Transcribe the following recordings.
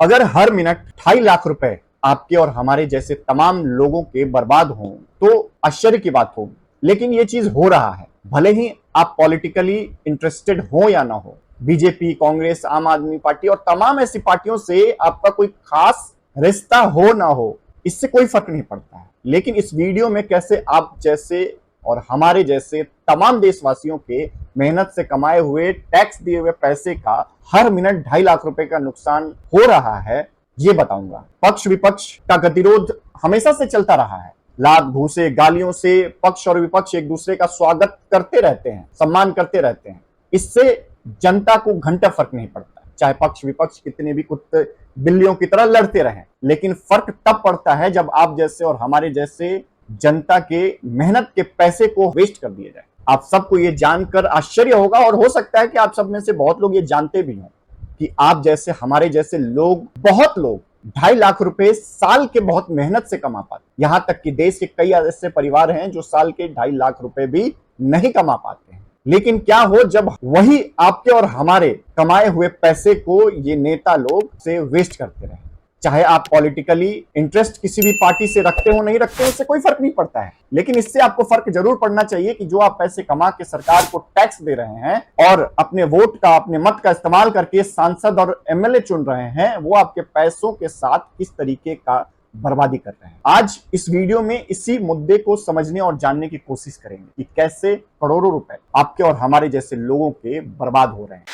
अगर हर मिनट 2.5 लाख रुपए आपके और हमारे जैसे तमाम लोगों के बर्बाद हों तो आश्चर्य की बात होगी, लेकिन ये चीज हो रहा है। भले ही आप पॉलिटिकली इंटरेस्टेड हो या ना हो, बीजेपी, कांग्रेस, आम आदमी पार्टी और तमाम ऐसी पार्टियों से आपका कोई खास रिश्ता हो ना हो, इससे कोई फर्क नहीं पड़ता है। लेकिन इस वीडियो में कैसे आप जैसे और हमारे जैसे तमाम देशवासियों के मेहनत से कमाए हुए, टैक्स दिए हुए पैसे का हर मिनट 2.5 लाख रुपए का नुकसान हो रहा है, ये बताऊंगा। पक्ष विपक्ष का गतिरोध हमेशा से चलता रहा है। लात घूसे गालियों से पक्ष और विपक्ष एक दूसरे का स्वागत करते रहते हैं, सम्मान करते रहते हैं। इससे जनता को घंटा फर्क नहीं पड़ता, चाहे पक्ष विपक्ष कितने भी कुत्ते बिल्लियों की तरह लड़ते रहें। लेकिन फर्क तब पड़ता है जब आप जैसे और हमारे जैसे जनता के मेहनत के पैसे को वेस्ट कर दिया जाए। आप सबको ये जानकर आश्चर्य होगा, और हो सकता है कि आप सब में से बहुत लोग ये जानते भी हों कि आप जैसे हमारे जैसे लोग, बहुत लोग 2.5 लाख रुपए साल के बहुत मेहनत से कमा पाते। यहां तक कि देश के कई ऐसे परिवार हैं जो साल के 2.5 लाख रुपए भी नहीं कमा पाते हैं। लेकिन क्या हो जब वही आपके और हमारे कमाए हुए पैसे को ये नेता लोग से वेस्ट करते रहे। चाहे आप पॉलिटिकली इंटरेस्ट किसी भी पार्टी से रखते हो नहीं रखते हो, इससे कोई फर्क नहीं पड़ता है। लेकिन इससे आपको फर्क जरूर पड़ना चाहिए कि जो आप पैसे कमा के सरकार को टैक्स दे रहे हैं और अपने वोट का, अपने मत का इस्तेमाल करके सांसद और एमएलए चुन रहे हैं, वो आपके पैसों के साथ किस तरीके का बर्बादी कर रहे हैं। आज इस वीडियो में इसी मुद्दे को समझने और जानने की कोशिश करेंगे कि कैसे करोड़ों रुपए आपके और हमारे जैसे लोगों के बर्बाद हो रहे हैं।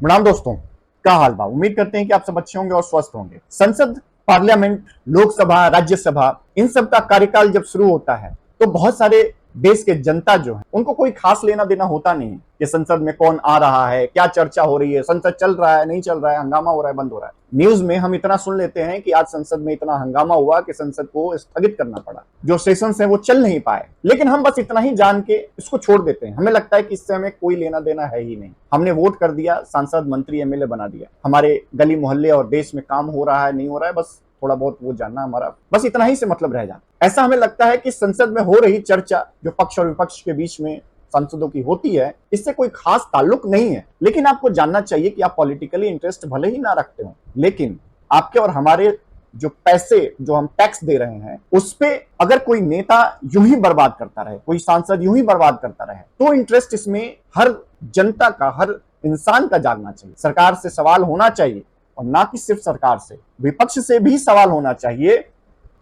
प्रणाम दोस्तों, क्या हाल बा? उम्मीद करते हैं कि आप सब अच्छे होंगे और स्वस्थ होंगे। संसद, पार्लियामेंट, लोकसभा, राज्यसभा, इन सब का कार्यकाल जब शुरू होता है तो बहुत सारे देश के जनता जो है उनको कोई खास लेना देना होता नहीं कि संसद में कौन आ रहा है, क्या चर्चा हो रही है, संसद चल रहा है, नहीं चल रहा है, हंगामा हो रहा है, बंद हो रहा है। न्यूज में हम इतना सुन लेते हैं कि आज संसद में इतना हंगामा हुआ कि संसद को स्थगित करना पड़ा, जो सेशंस हैं वो चल नहीं पाए। लेकिन हम बस इतना ही जान के इसको छोड़ देते हैं। हमें लगता है कि इससे हमें कोई लेना देना है ही नहीं। हमने वोट कर दिया, सांसद, मंत्री, एमएलए बना दिया। हमारे गली मोहल्ले और देश में काम हो रहा है, नहीं हो रहा है, बस थोड़ा बहुत वो जानना हमारा, बस इतना ही से मतलब रह जाता। ऐसा हमें लगता है कि संसद में हो रही चर्चा जो पक्ष और विपक्ष के बीच में सांसदों की होती है, इससे कोई खास ताल्लुक नहीं है। लेकिन आपको जानना चाहिए कि आप पॉलिटिकली इंटरेस्ट भले ही ना रखते हो, लेकिन आपके और हमारे जो पैसे जो हम टैक्स दे रहे हैं उस पे अगर कोई नेता यूं ही बर्बाद करता रहे, कोई सांसद यूं ही बर्बाद करता रहे, तो इंटरेस्ट इसमें हर जनता का, हर इंसान का जागना चाहिए। सरकार से सवाल होना चाहिए, और ना कि सिर्फ सरकार से, विपक्ष से भी सवाल होना चाहिए,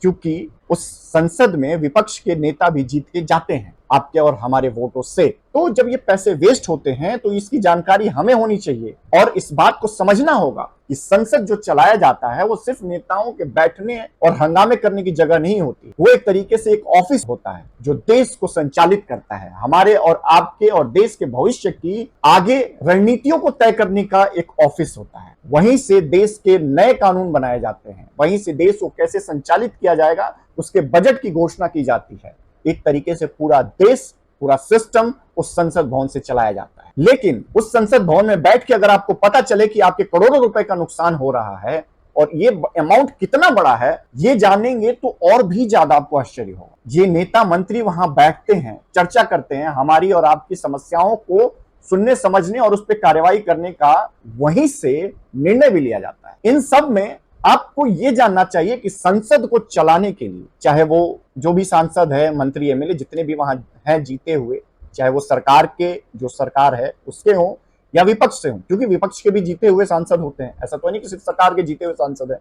क्योंकि उस संसद में विपक्ष के नेता भी जीत के जाते हैं आपके और हमारे वोटों से। तो जब ये पैसे वेस्ट होते हैं तो इसकी जानकारी हमें होनी चाहिए, और इस बात को समझना होगा कि संसद जो चलाया जाता है वो सिर्फ नेताओं के बैठने और हंगामे करने की जगह नहीं होती। वो एक तरीके से एक ऑफिस होता है जो देश को संचालित करता है। हमारे और आपके और देश के भविष्य की आगे रणनीतियों को तय करने का एक ऑफिस होता है। वहीं से देश के नए कानून बनाए जाते हैं, वहीं से देश को कैसे संचालित किया जाएगा उसके बजट की घोषणा की जाती है। एक तरीके से पूरा देश, पूरा सिस्टम उस संसद भवन से चलाया जाता है। लेकिन उस संसद भवन में बैठ के अगर आपको पता चले कि आपके करोड़ों रुपए का नुकसान हो रहा है और ये अमाउंट कितना बड़ा है, ये जानेंगे तो और भी ज्यादा आपको आश्चर्य होगा। ये नेता मंत्री वहां बैठते हैं, चर्चा करते हैं, हमारी और आपकी समस्याओं को सुनने, समझने और उस पर कार्रवाई करने का वहीं से निर्णय भी लिया जाता है। इन सब में आपको यह जानना चाहिए कि संसद को चलाने के लिए, चाहे वो जो भी सांसद है, मंत्री, एमएलए जितने भी वहां हैं जीते हुए, चाहे वो सरकार के, जो सरकार है उसके हों या विपक्ष से हों, क्योंकि विपक्ष के भी जीते हुए सांसद होते हैं, ऐसा तो नहीं कि सिर्फ सरकार के जीते हुए सांसद है।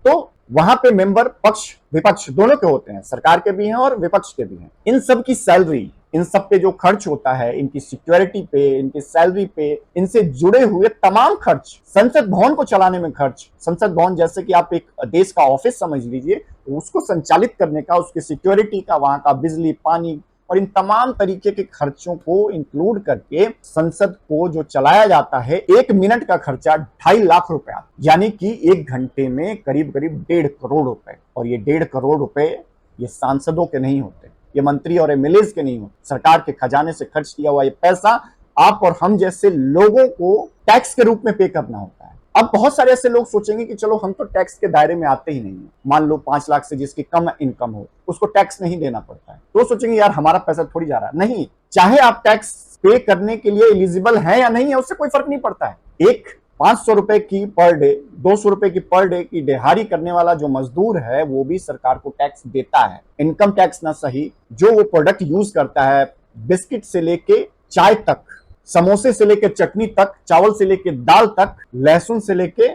तो वहां पे मेंबर पक्ष विपक्ष दोनों के होते हैं, सरकार के भी हैं और विपक्ष के भी हैं। इन सब की सैलरी, इन सब पे जो खर्च होता है, इनकी सिक्योरिटी पे, इनकी सैलरी पे, इनसे जुड़े हुए तमाम खर्च, संसद भवन को चलाने में खर्च, संसद भवन जैसे कि आप एक देश का ऑफिस समझ लीजिए, उसको संचालित करने का, उसकी सिक्योरिटी का, वहां का बिजली, पानी और इन तमाम तरीके के खर्चों को इंक्लूड करके संसद को जो चलाया जाता है, 1 मिनट का खर्चा 2.5 लाख रुपए, यानी कि 1 घंटे में करीब करीब 1.5 करोड़ रुपए। और ये 1.5 करोड़ रुपए ये सांसदों के नहीं होते, ये मंत्री और एमएलए के नहीं होते, सरकार के खजाने से खर्च किया हुआ ये पैसा आप और हम जैसे लोगों को टैक्स के रूप में पे करना होता है। अब बहुत सारे ऐसे लोग सोचेंगे कि चलो हम तो टैक्स के दायरे में आते ही नहीं है, मान लो 5 लाख से जिसकी कम इनकम हो उसको टैक्स नहीं देना पड़ता है, तो सोचेंगे यार हमारा पैसा थोड़ी जा रहा है। नहीं, चाहे आप टैक्स पे करने के लिए एलिजिबल है या नहीं है, उससे कोई फर्क नहीं पड़ता है। एक 500 रुपए की पर डे, 200 रुपए की पर डे की दिहाड़ी करने वाला जो मजदूर है वो भी सरकार को टैक्स देता है। इनकम टैक्स ना सही, जो वो प्रोडक्ट यूज करता है, बिस्किट से लेके चाय तक, समोसे से लेके चटनी तक, चावल से लेके दाल तक, लहसुन से लेके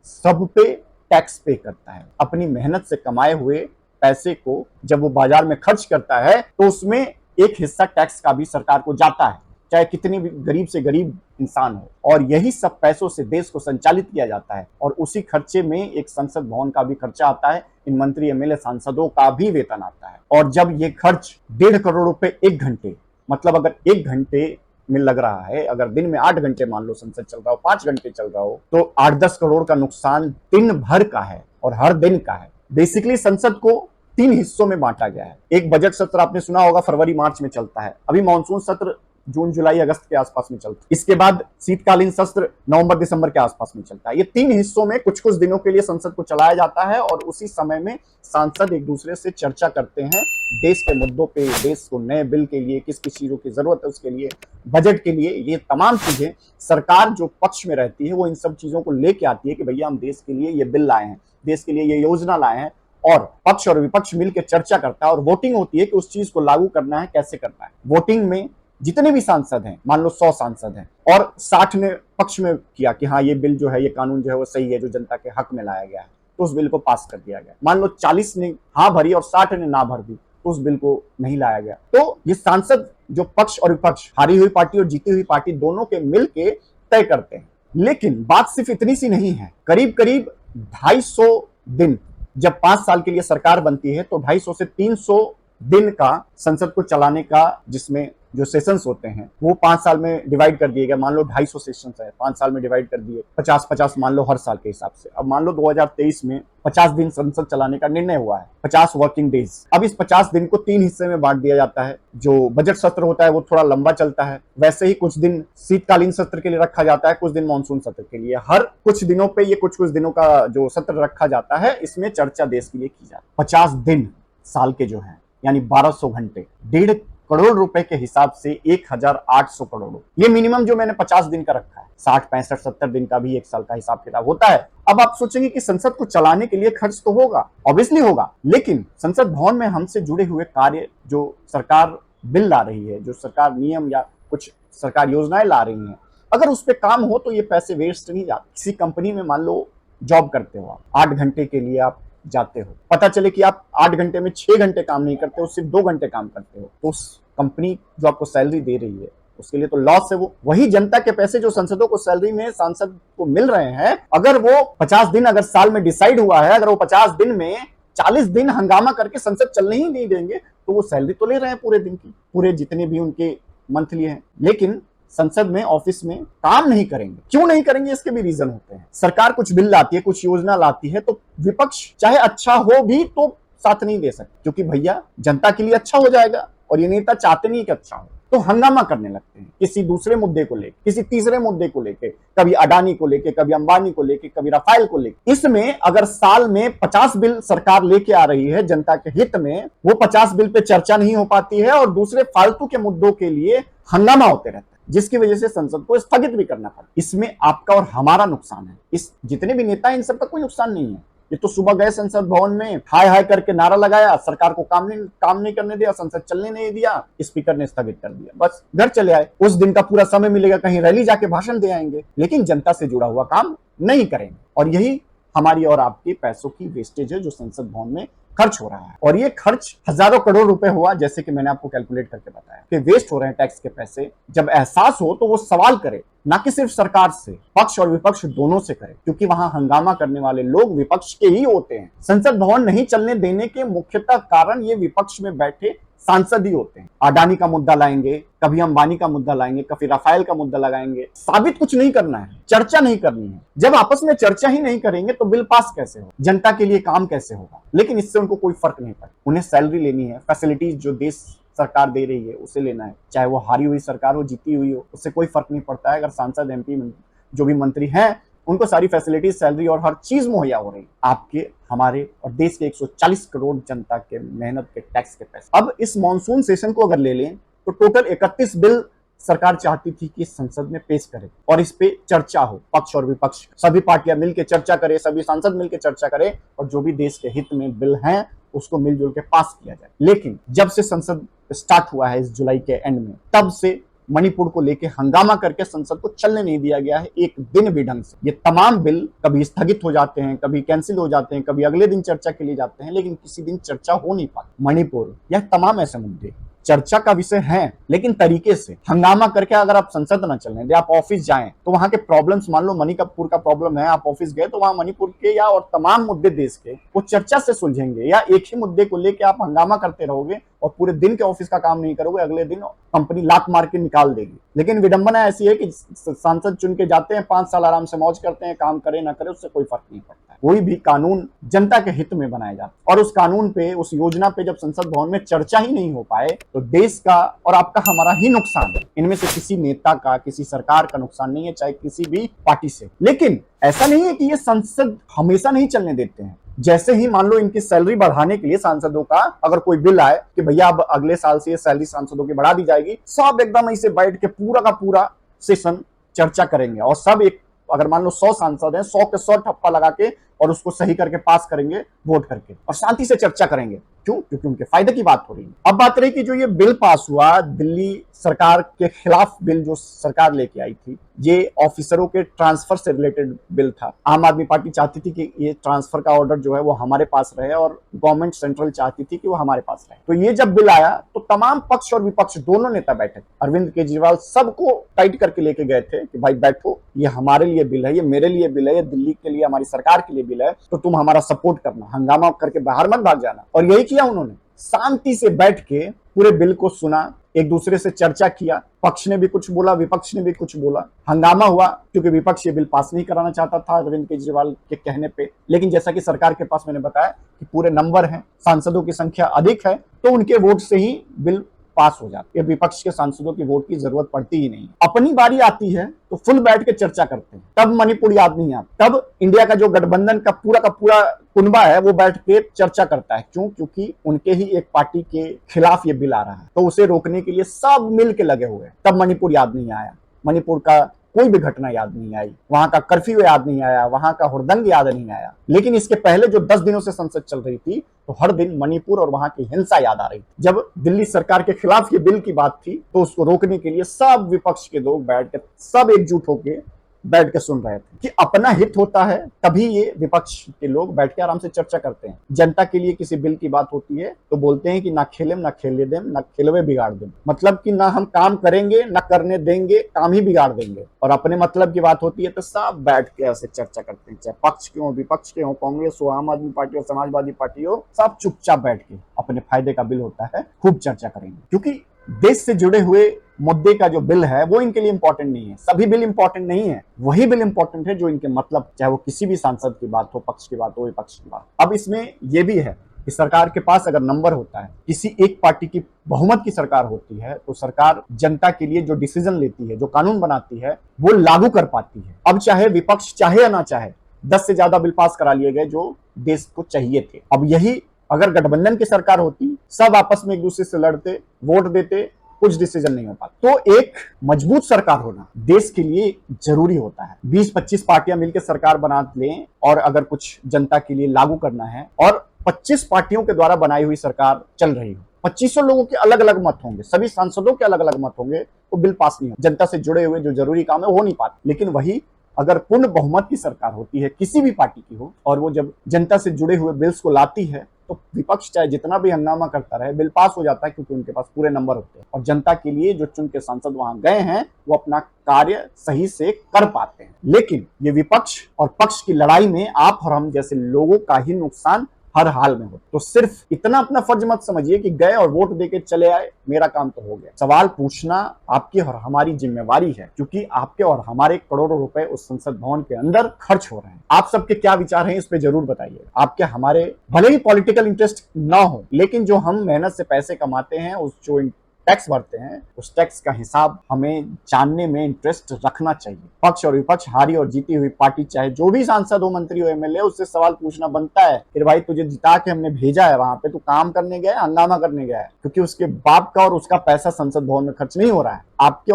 सब पे टैक्स पे करता है। अपनी मेहनत से कमाए हुए पैसे को जब वो बाजार में खर्च करता है तो उसमें एक हिस्सा टैक्स का भी सरकार को जाता है, चाहे कितनी भी गरीब से गरीब इंसान हो। और यही सब पैसों से देश को संचालित किया जाता है और उसी खर्चे में एक संसद भवन का भी खर्चा आता है, इन मंत्री एमएलए सांसदों का भी वेतन आता है। और जब ये खर्च 1.5 करोड़ रुपए एक घंटे, मतलब अगर एक घंटे में लग रहा है, अगर दिन में 8 घंटे मान लो संसद चल रहा हो, 5 घंटे चल रहा हो, तो 8-10 करोड़ का नुकसान दिन भर का है और हर दिन का है। बेसिकली संसद को 3 हिस्सों में बांटा गया है। एक बजट सत्र आपने सुना होगा फरवरी मार्च में चलता है, अभी मानसून सत्र जून जुलाई अगस्त के आसपास में चलता है, इसके बाद शीतकालीन सत्र नवंबर दिसंबर के आसपास में चलता है। ये 3 हिस्सों में कुछ कुछ दिनों के लिए संसद को चलाया जाता है और उसी समय में सांसद एक दूसरे से चर्चा करते हैं देश के मुद्दों पे, देश को नए बिल के लिए किस किस चीजों की जरूरत है उसके लिए, बजट के लिए। ये तमाम चीजें सरकार जो पक्ष में रहती है वो इन सब चीजों को लेके आती है कि भैया हम देश के लिए ये बिल लाए हैं, देश के लिए ये योजना लाए हैं, और पक्ष और विपक्ष मिलकर चर्चा करता है और वोटिंग होती है कि उस चीज को लागू करना है, कैसे करना है। वोटिंग में जितने भी सांसद हैं, मान लो 100 सांसद हैं और 60 ने पक्ष में किया कि हाँ ये बिल जो है, ये कानून जो है वो सही है, जो जनता के हक में लाया गया है, तो उस बिल को पास कर दिया गया। मान लो 40 ने हाँ भरी और 60 ने ना भर दी, तो उस बिल को नहीं लाया गया। तो ये सांसद जो पक्ष और विपक्ष, हारी हुई पार्टी और जीती हुई पार्टी, दोनों के मिल के तय करते हैं। लेकिन बात सिर्फ इतनी सी नहीं है, करीब करीब 250 दिन, जब 5 साल के लिए सरकार बनती है तो 250 से 300 दिन का संसद को चलाने का, जिसमें जो सेशंस होते हैं वो 5 साल में डिवाइड कर दिए गए। मान लो 250 सेशंस है, 5 साल में डिवाइड कर दिए, 50-50 मान लो हर साल के हिसाब से। अब मान लो 2023 में 50 दिन संसद चलाने का निर्णय हुआ है, 50 वर्किंग डेज। अब इस 50 दिन को 3 हिस्से में बांट दिया जाता है। जो बजट सत्र होता है वो थोड़ा लंबा चलता है, वैसे ही कुछ दिन शीतकालीन सत्र के लिए रखा जाता है, कुछ दिन मानसून सत्र के लिए। हर कुछ दिनों पे ये कुछ कुछ दिनों का जो सत्र रखा जाता है, इसमें चर्चा देश के लिए की जाती है। 50 दिन साल के जो है, यानी 1200 घंटे, 1.5 करोड़ रुपए के हिसाब से 1800 करोड़। ये मिनिमम जो मैंने 50 दिन का रखा है, 60, 65, 70 दिन का भी एक साल का हिसाब किताब होता है। अब आप सोचेंगे कि संसद को चलाने के लिए खर्च तो होगा, ऑब्वियसली होगा, लेकिन संसद भवन में हमसे जुड़े हुए कार्य, जो सरकार बिल ला रही है, जो सरकार नियम या कुछ सरकार योजनाएं ला रही है, अगर उस पर काम हो तो ये पैसे वेस्ट नहीं जाते। किसी कंपनी में मान लो जॉब करते हो आप, 8 घंटे के लिए आप जाते हो, पता चले कि आप 8 घंटे में 6 घंटे काम नहीं करते हो, सिर्फ 2 घंटे काम करते हो, तो उस कंपनी जो आपको सैलरी दे रही है उसके लिए तो लॉस है। वो वही जनता के पैसे जो संसदों को सैलरी में सांसद को मिल रहे हैं, अगर वो 50 दिन अगर साल में डिसाइड हुआ है, अगर वो 50 दिन में 40 दिन हंगामा करके संसद चलने ही नहीं देंगे, तो वो सैलरी तो ले रहे हैं पूरे दिन की, पूरे जितने भी उनके मंथली हैं, लेकिन संसद में, ऑफिस में काम नहीं करेंगे। क्यों नहीं करेंगे, इसके भी रीजन होते हैं। सरकार कुछ बिल लाती है, कुछ योजना लाती है, तो विपक्ष चाहे अच्छा हो भी तो साथ नहीं दे सकते, क्योंकि भैया जनता के लिए अच्छा हो जाएगा और ये नेता चाहते नहीं कि अच्छा हो, तो हंगामा करने लगते हैं किसी दूसरे मुद्दे को लेकर, किसी तीसरे मुद्दे को लेकर, कभी अडानी को लेकर, कभी अंबानी को लेकर, कभी राफेल को लेकर। इसमें अगर साल में 50 बिल सरकार लेके आ रही है जनता के हित में, वो 50 बिल पे चर्चा नहीं हो पाती है और दूसरे फालतू के मुद्दों के लिए हंगामा होते रहते हैं, जिसकी वजह से संसद को स्थगित भी करना पड़ा। इसमें आपका और हमारा नुकसान है। इस जितने भी नेता हैं इन सबका कोई नुकसान नहीं है। ये तो सुबह गए संसद भवन में, हाय हाय करके नारा लगाया, सरकार को काम नहीं करने दिया, संसद चलने नहीं दिया, स्पीकर ने स्थगित कर दिया, बस घर चले आए। उस दिन का पूरा समय मिलेगा, कहीं रैली जाके भाषण दे आएंगे, लेकिन जनता से जुड़ा हुआ काम नहीं करेंगे। और यही हमारी और आपके पैसों की वेस्टेज है जो संसद भवन में खर्च हो रहा है। और ये खर्च हजारों करोड़ रुपए हुआ, जैसे कि मैंने आपको कैलकुलेट करके बताया कि वेस्ट हो रहे हैं टैक्स के पैसे। जब एहसास हो तो वो सवाल करे, ना कि सिर्फ सरकार से, पक्ष और विपक्ष दोनों से करे, क्योंकि वहां हंगामा करने वाले लोग विपक्ष के ही होते हैं। संसद भवन नहीं चलने देने के मुख्यतः कारण ये विपक्ष में बैठे सांसद ही होते हैं। अडानी का मुद्दा लाएंगे, कभी अंबानी का मुद्दा लाएंगे, कभी राफेल का मुद्दा लगाएंगे। साबित कुछ नहीं करना है, चर्चा नहीं करनी है। जब आपस में चर्चा ही नहीं करेंगे तो बिल पास कैसे हो, जनता के लिए काम कैसे होगा। लेकिन इससे उनको कोई फर्क नहीं पड़ता। उन्हें सैलरी लेनी है, फैसिलिटीज जो देश सरकार दे रही है उसे लेना है, चाहे वो हारी हुई सरकार हो, जीती हुई हो, उससे कोई फर्क नहीं पड़ता है। अगर सांसद, एमपी, जो भी मंत्री हैं उनको सारी फैसिलिटीज, सैलरी और हर चीज मुहैया हो रही, आपके, हमारे और देश के 140 करोड़ जनता के मेहनत के टैक्स के पैसे। अब इस मॉनसून सेशन को अगर ले लें तो टोटल 31 बिल सरकार चाहती थी कि संसद में पेश करे और इस पे चर्चा हो, पक्ष और विपक्ष सभी पार्टियां मिलकर चर्चा करें, सभी सांसद मिलकर चर्चा करें और जो भी देश के हित में बिल हैं उसको मिलजुल के पास किया जाए। लेकिन जब से संसद स्टार्ट हुआ है इस जुलाई के एंड में, तब से मणिपुर को लेकर हंगामा करके संसद को चलने नहीं दिया गया है एक दिन भी ढंग से। ये तमाम बिल कभी स्थगित हो जाते हैं, कभी कैंसिल हो जाते हैं, कभी अगले दिन चर्चा के लिए जाते हैं, लेकिन किसी दिन चर्चा हो नहीं पाती। मणिपुर, यह तमाम ऐसे मुद्दे चर्चा का विषय है, लेकिन तरीके से हंगामा करके अगर आप संसद न चलने दे, आप ऑफिस जाएं तो वहां के प्रॉब्लम्स, मान लो मणिपुर का प्रॉब्लम है, आप ऑफिस गए तो वहां मणिपुर के या और तमाम मुद्दे देश के वो चर्चा से सुलझेंगे। या एक ही मुद्दे को लेकर आप हंगामा करते रहोगे और पूरे दिन के ऑफिस का काम नहीं करोगे, अगले दिन कंपनी लात मार के निकाल देगी। लेकिन विडंबना ऐसी है कि सांसद चुन के जाते हैं, 5 साल आराम से मौज करते हैं, काम करे ना करे उससे कोई फर्क नहीं पड़ता। कोई भी कानून जनता के हित में बनाया जाता और उस कानून पे, उस योजना पे जब संसद भवन में चर्चा ही नहीं हो पाए तो देश का और आपका, हमारा ही नुकसान है। इनमें से किसी नेता का, किसी सरकार का नुकसान नहीं है, चाहे किसी भी पार्टी से। लेकिन ऐसा नहीं है कि ये संसद हमेशा नहीं चलने देते हैं। जैसे ही मान लो इनकी सैलरी बढ़ाने के लिए सांसदों का अगर कोई बिल आए कि भैया अब अगले साल से ये सैलरी सांसदों की बढ़ा दी जाएगी, सब एकदम ऐसे बैठ के पूरा का पूरा सेशन चर्चा करेंगे और सब एक, अगर मान लो 100 सांसद हैं, 100 के 100 ठप्पा लगा के और उसको सही करके पास करेंगे वोट करके और शांति से चर्चा करेंगे। क्यों? क्योंकि उनके फायदे की बात हो रही है। अब बात रही कि जो ये बिल पास हुआ, दिल्ली सरकार के खिलाफ बिल जो सरकार लेके आई थी, ये ऑफिसरों के ट्रांसफर से रिलेटेड बिल था। आम आदमी पार्टी चाहती थी कि ये ट्रांसफर का ऑर्डर जो है वो हमारे पास रहे और गवर्नमेंट सेंट्रल चाहती थी कि वो हमारे पास रहे। तो ये जब बिल आया तो तमाम पक्ष और विपक्ष दोनों नेता बैठे, अरविंद केजरीवाल सबको टाइट करके लेके गए थे कि भाई बैठो, ये हमारे लिए बिल है, ये मेरे लिए बिल है, ये दिल्ली के लिए, हमारी सरकार के लिए बिल है, तो तुम हमारा सपोर्ट करना, हंगामा करके बाहर मत भाग जाना। और यही किया उन्होंने, शांति से बैठ के पूरे बिल को सुना, एक दूसरे से चर्चा किया, पक्ष ने भी कुछ बोला, विपक्ष ने भी कुछ बोला, हंगामा हुआ क्योंकि विपक्ष ये बिल पास नहीं कराना चाहता था अरविंद केजरीवाल के कहने पे। लेकिन जैसा कि सरकार के पास मैंने बताया कि पूरे नंबर हैं, सांसदों की संख्या अधिक है, तो उनके वोट से ही बिल पास हो जाती है। विपक्ष के सांसदों की वोट की जरूरत पड़ती ही नहीं। अपनी बारी आती है तो फुल बैठ के चर्चा करते हैं, तब मणिपुर याद नहीं आता, तब इंडिया का जो गठबंधन का पूरा कुनबा है वो बैठ के चर्चा करता है। क्यों? क्योंकि उनके ही एक पार्टी के खिलाफ ये बिल आ रहा है, तो उसे रोकने के लिए सब मिल के लगे हुए हैं। तब मणिपुर याद नहीं आया, मणिपुर का कोई भी घटना याद नहीं आई, वहां का कर्फ्यू याद नहीं आया, वहां का हुड़दंग याद नहीं आया। लेकिन इसके पहले जो 10 दिनों से संसद चल रही थी तो हर दिन मणिपुर और वहां की हिंसा याद आ रही थी। जब दिल्ली सरकार के खिलाफ ये बिल की बात थी तो उसको रोकने के लिए सब विपक्ष के लोग बैठ के, सब एकजुट होकर बैठ के सुन रहे थे कि अपना हित होता है, तभी ये विपक्ष के लोग बैठ के आराम से चर्चा करते हैं। जनता के लिए किसी बिल की बात होती है तो बोलते हैं कि ना खेलेम ना खेलने देम, ना खेलवे बिगाड़ देम, मतलब कि ना हम काम करेंगे ना करने देंगे, काम ही बिगाड़ देंगे। और अपने मतलब की बात होती है तो सब बैठ के ऐसे चर्चा करते हैं, चाहे पक्ष के हो, विपक्ष के हो, कांग्रेस हो, आम आदमी पार्टी हो, समाजवादी पार्टी हो, सब चुपचाप बैठ के अपने फायदे का बिल होता है खूब चर्चा करेंगे। क्योंकि देश से जुड़े हुए मुद्दे का जो बिल है वो इनके लिए इंपॉर्टेंट नहीं है, सभी बिल इंपॉर्टेंट नहीं है, वही बिल इंपॉर्टेंट है जो इनके मतलब, चाहे वो किसी भी सांसद की बात हो, पक्ष की बात हो, विपक्ष की बात। अब इसमें यह भी है कि सरकार के पास अगर नंबर होता है, किसी एक पार्टी की बहुमत की सरकार होती है, तो सरकार जनता के लिए जो डिसीजन लेती है, जो कानून बनाती है, वो लागू कर पाती है। अब चाहे विपक्ष चाहे या ना चाहे, 10 से ज्यादा बिल पास करा लिए गए जो देश को चाहिए थे। अब यही अगर गठबंधन की सरकार होती, सब आपस में एक दूसरे से लड़ते, वोट देते, कुछ डिसीजन नहीं हो पाता। तो एक मजबूत सरकार होना देश के लिए जरूरी होता है। 20-25 पार्टियां मिलकर सरकार बना लें और अगर कुछ जनता के लिए लागू करना है और 25 पार्टियों के द्वारा बनाई हुई सरकार चल रही हो, 2500 लोगों के अलग अलग मत होंगे, सभी सांसदों के अलग अलग मत होंगे, तो बिल पास नहीं हो, जनता से जुड़े हुए जो जरूरी काम है वो नहीं पाते। लेकिन वही अगर पूर्ण बहुमत की सरकार होती है, किसी भी पार्टी की हो, और वो जब जनता से जुड़े हुए बिल्स को लाती है, तो विपक्ष चाहे जितना भी हंगामा करता रहे, बिल पास हो जाता है क्योंकि उनके पास पूरे नंबर होते हैं और जनता के लिए जो चुन के सांसद वहां गए हैं वो अपना कार्य सही से कर पाते हैं। लेकिन ये विपक्ष और पक्ष की लड़ाई में आप और हम जैसे लोगों का ही नुकसान हर हाल में हो। तो सिर्फ इतना अपना फर्ज मत समझिए कि गए और वोट देके चले आए, मेरा काम तो हो गया। सवाल पूछना आपकी और हमारी जिम्मेवारी है, क्योंकि आपके और हमारे करोड़ों रुपए उस संसद भवन के अंदर खर्च हो रहे हैं। आप सबके क्या विचार हैं इस पे जरूर बताइए। आपके हमारे भले ही पॉलिटिकल इंटरेस्ट ना हो, लेकिन जो हम मेहनत से पैसे कमाते हैं, उस जो टैक्स भरते हैं उस टैक्स का हिसाब हमें जानने में इंटरेस्ट रखना चाहिए। पक्ष और विपक्ष, हारी और जीती हुई पार्टी, चाहे जो भी सांसद हो, मंत्री हो, एमएलए, उससे सवाल पूछना बनता है कि भाई तुझे जिता के हमने भेजा है, वहां पे तू काम करने गया है, हंगामा करने गया है, क्योंकि उसके बाप का और उसका पैसा संसद भवन में खर्च नहीं हो रहा है, आपके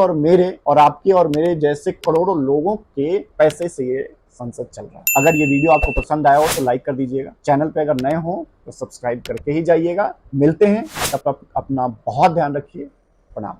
और मेरे जैसे करोड़ों लोगों के पैसे से ये संसद चल रहा है। अगर ये वीडियो आपको पसंद आया हो तो लाइक कर दीजिएगा, चैनल पे अगर नए हो तो सब्सक्राइब करके ही जाइएगा। मिलते हैं, तब तक अपना बहुत ध्यान रखिए। प्रणाम।